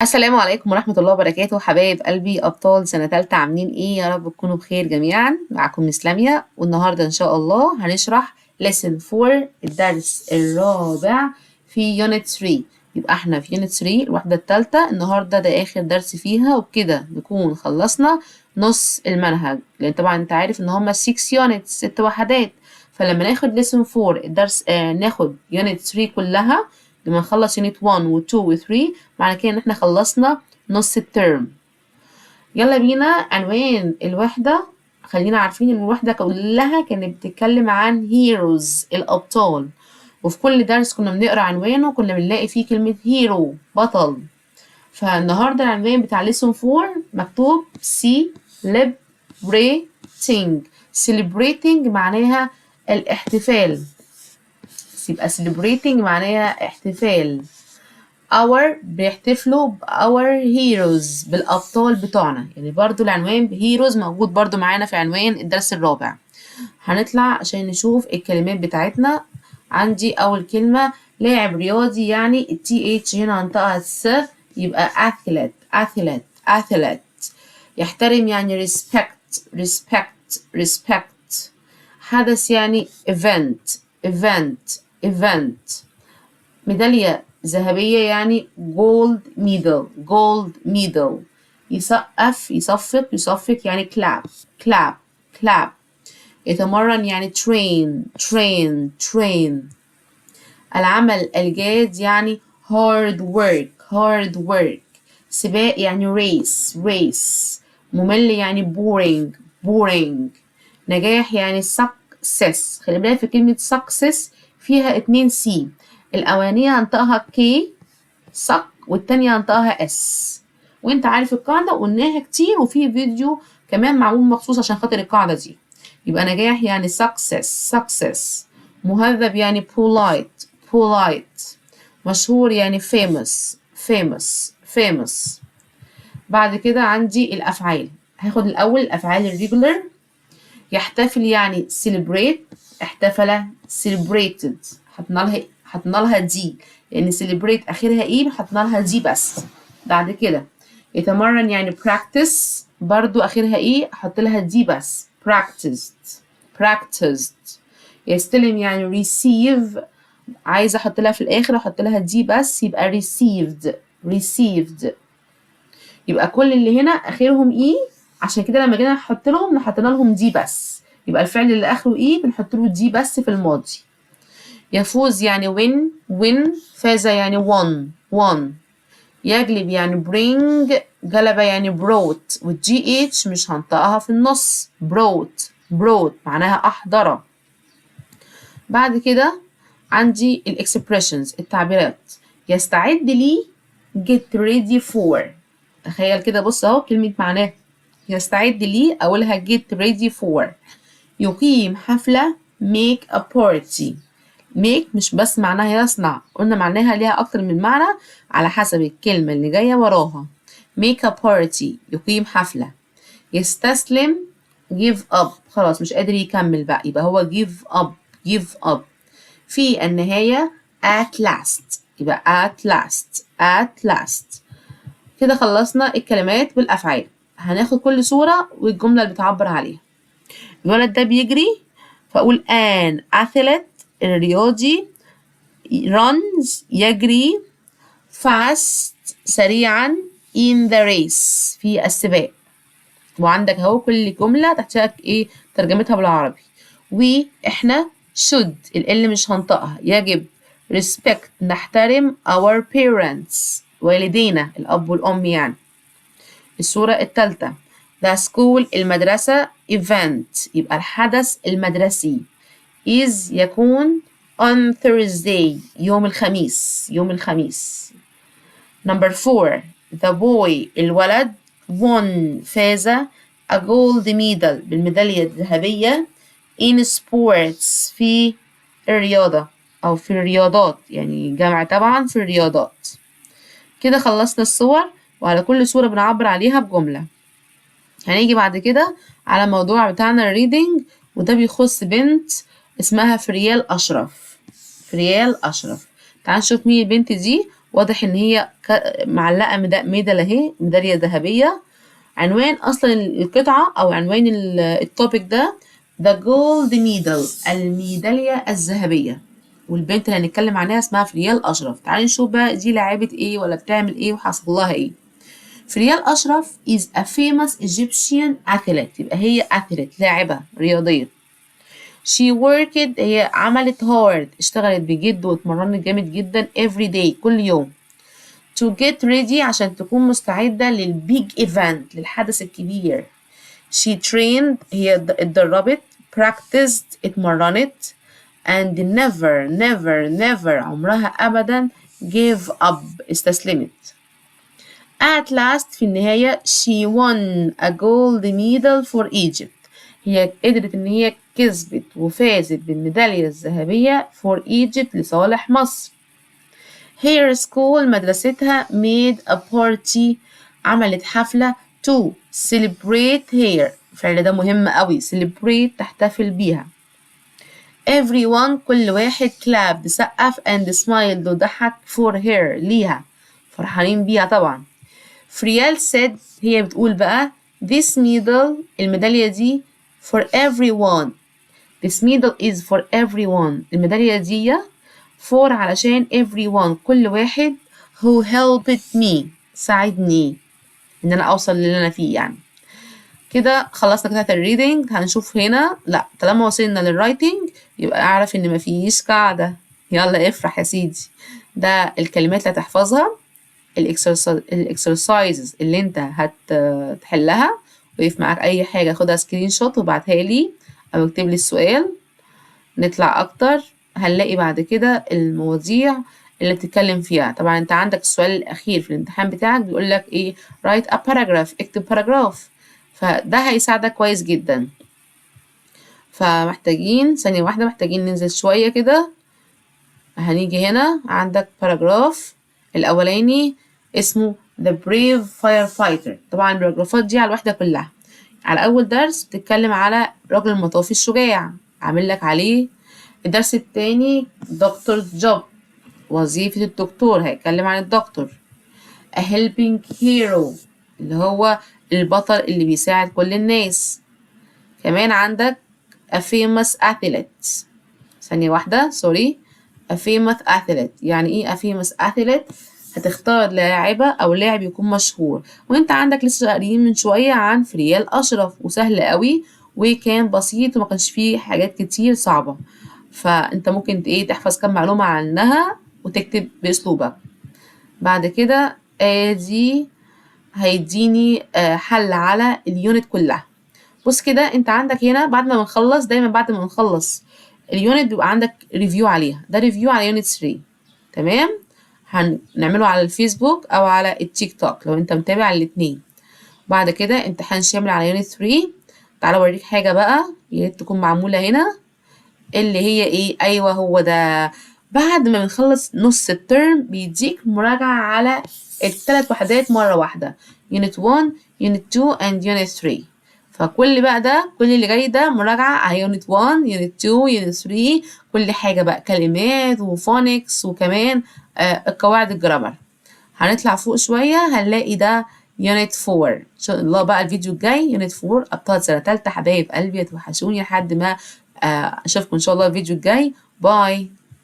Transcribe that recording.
السلام عليكم ورحمة الله وبركاته حبايب قلبي أبطال سنة تالتة عاملين إيه؟ يا رب تكونوا بخير جميعا. معكم مس لميا، والنهاردة إن شاء الله هنشرح lesson 4 الدرس الرابع في unit 3. يبقى احنا في unit 3 الوحدة التالتة، النهاردة ده آخر درس فيها، وبكده نكون خلصنا نص المنهج، لأن طبعا أنت عارف إن هما 6 units 6 وحدات. فلما ناخد lesson 4 الدرس ناخد unit 3 كلها، لما نخلص unit 1 و 2 و 3 معنى كده ان احنا خلصنا نص الترم. يلا بينا عنوان الوحدة. خلينا عارفين ان الوحدة كلها كانت بتتكلم عن heroes الأبطال، وفي كل درس كنا بنقرا عنوانه كنا بنلاقي فيه كلمة hero بطل. فالنهاردة العنوان بتاع lesson 4 مكتوب celebrating معناها الاحتفال، يبقى celebrating معناها احتفال. our بيحتفلوا our heroes بالأبطال بتوعنا، يعني برضو العنوان heroes موجود برضو معانا في عنوان الدرس الرابع. هنطلع عشان نشوف الكلمات بتاعتنا. عندي أول كلمة لاعب رياضي، يعني ال TH هنا هنطقها الس، يبقى athlete. يحترم يعني respect. حدث يعني event. ميدالية ذهبية يعني gold medal. يصفق يعني clap. يتمرن يعني train. العمل الجاد يعني hard work. سباق يعني race. ممل يعني boring. نجاح يعني success. خلي بالك في كلمة success فيها 2 سي، الأولانية هنطقها كي صك، والتانية هنطقها اس، وانت عارف القاعدة قلناها كتير، وفي فيديو كمان معمول مخصوص عشان خاطر القاعدة دي. يبقى نجاح يعني success. مهذب يعني polite. مشهور يعني famous. بعد كده عندي الأفعال. هاخد الأول الأفعال الريجولر. يحتفل يعني celebrate، احتفل celebrated، حطنا لها دي لأن celebrate آخرها إيه، حطنا لها دي بس. بعد كده يتمرن يعني practice، برضو آخرها إيه، أحط لها دي بس practiced. يستلم يعني receive، عايزة أحط لها في الآخر أحط لها دي بس، يبقى received. يبقى كل اللي هنا آخرهم إيه، عشان كده لما جينا نحط لهم حطينا لهم دي بس، يبقى الفعل اللي آخره إيه بنحط له دي بس في الماضي. يفوز يعني win. فاز يعني won. يجلب يعني bring. جلب يعني brought، والجي اتش مش هنطقها في النص. brought معناها أحضر. بعد كده عندي الexpressions التعبيرات. يستعد لي get ready for. تخيل كده، بص اهو كلمة معناها يستعد لي أولها get ready for. يقيم حفلة make a party. make مش بس معناها يصنع، قلنا معناها ليها أكتر من معنى على حسب الكلمة اللي جاية وراها. make a party يقيم حفلة. يستسلم give up، خلاص مش قادر يكمل بقى، يبقى هو give up. في النهاية at last، يبقى at last. كده خلصنا الكلمات والأفعال. هناخد كل صورة والجملة اللي بتعبر عليها. الولد ده بيجري، فأقول an athlete الرياضي، runs يجري، fast سريعا، in the race في السباق. وعندك اهو كل جملة تحتها ايه ترجمتها بالعربي. وإحنا should ال مش هنطقها، يجب respect نحترم our parents والدينا الأب والأم يعني. الصورة التالتة the school المدرسة event يبقى الحدث المدرسي is يكون on Thursday يوم الخميس. Number 4 the boy الولد won فاز a gold medal بالميدالية الذهبية in sports في الرياضة أو في الرياضات، يعني جمع طبعا في الرياضات. كده خلصنا الصور، وعلى كل صورة بنعبر عليها بجملة. هنيجي بعد كده على الموضوع بتاعنا الريدنج، وده بيخص بنت اسمها فريال أشرف. تعال نشوف مين البنت دي واضح ان هي معلقة ميدالية اهي، ميدالية ذهبية. عنوان اصلا القطعة او عنوان التوبيك ده The Gold Medal، الميدالية الذهبية. والبنت اللي هنتكلم عنها اسمها فريال أشرف. تعالي نشوف بقى دي لعبت ايه ولا بتعمل ايه وحصل لها ايه. فريال أشرف is a famous Egyptian athlete، يبقى هي athlete، لاعبة رياضية. She worked، هي عملت hard، اشتغلت بجد واتمرنت جامد جدا every day، كل يوم. To get ready، عشان تكون مستعدة للبيج event، للحدث الكبير. She trained، هي اتدربت. Practiced، اتمرنت. And never عمرها أبدا gave up، استسلمت. At last، في النهاية she won a gold medal for Egypt، هي قدرت إن هي كسبت وفازت بالميدالية الذهبية for Egypt، لصالح مصر. Her school، مدرستها made a party، عملت حفلة to celebrate her، الفعل ده مهم قوي، celebrate تحتفل بيها. Everyone، كل واحد clapped، سقف and smiled، وضحك for her، ليها، فرحانين بيها طبعا. فريال said، هي بتقول بقى this medal، الميدالية دي for everyone. This medal is for everyone، الميدالية دي for علشان everyone، كل واحد who helped me، ساعدني ان انا اوصل للي انا فيه يعني. كده خلصنا قطعة الريدنج. هنشوف هنا، لا طالما وصلنا للرايتنج يبقى اعرف ان مفيش قاعدة. يلا افرح يا سيدي. ده الكلمات اللي هتحفظها، الاكسرسايزز اللي انت هتحلها. وقف معاك اي حاجة خدها سكرين شوت وابعتها لي او اكتب لي السؤال. نطلع اكتر، هنلاقي بعد كده المواضيع اللي بتتكلم فيها. طبعا انت عندك السؤال الاخير في الامتحان بتاعك بيقول لك ايه write a paragraph، اكتب باراجراف، فده هيساعدك كويس جدا. فمحتاجين ثانية واحدة، محتاجين ننزل شوية كده. هنيجي هنا عندك باراجراف الأولاني اسمه The Brave Firefighter. طبعا الباراجرافات دي على الوحدة كلها. على أول درس بتتكلم على رجل المطافي الشجاع، عامل لك عليه. الدرس التاني دكتور جوب، وظيفة الدكتور، هيتكلم عن الدكتور. A helping hero، اللي هو البطل اللي بيساعد كل الناس. كمان عندك a famous athlete، ثانية واحدة سوري، a famous athlete يعني ايه a famous athlete؟ هتختار لاعبة أو لاعب يكون مشهور. وانت عندك لسه قاريين من شوية عن فريال أشرف، وسهل قوي وكان بسيط وما كانش فيه حاجات كتير صعبة. فانت ممكن ايه تحفظ كم معلومة عنها وتكتب بأسلوبك. بعد كده ادي هيديني حل على اليونت كلها. بص كده انت عندك هنا بعد ما بنخلص، دايما بعد ما بنخلص اليونت بيبقى عندك ريفيو عليها، ده ريفيو على يونت 3. تمام، هنعمله على الفيسبوك او على التيك توك لو انت متابع الاتنين. بعد كده امتحان شامل على يونت 3. تعالى اوريك حاجة بقى يا ريت تكون معمولة هنا، اللي هي ايه، ايوه هو ده. بعد ما بنخلص نص الترم بيديك مراجعة على الثلاث وحدات مرة واحدة، يونت 1 يونت 2 and يونت 3. فكل بقى ده، كل اللي جاي ده مراجعة على يونت 1 يونت 2 يونت 3، كل حاجة بقى كلمات وفونكس وكمان القواعد الجرامر. هنطلع فوق شوية هنلاقي ده يونت 4. ان شاء الله بقى الفيديو الجاي يونت 4 ابطال سنة تالتة. حبايب قلبي توحشوني لحد ما اشوفكم ان شاء الله الفيديو الجاي. باي.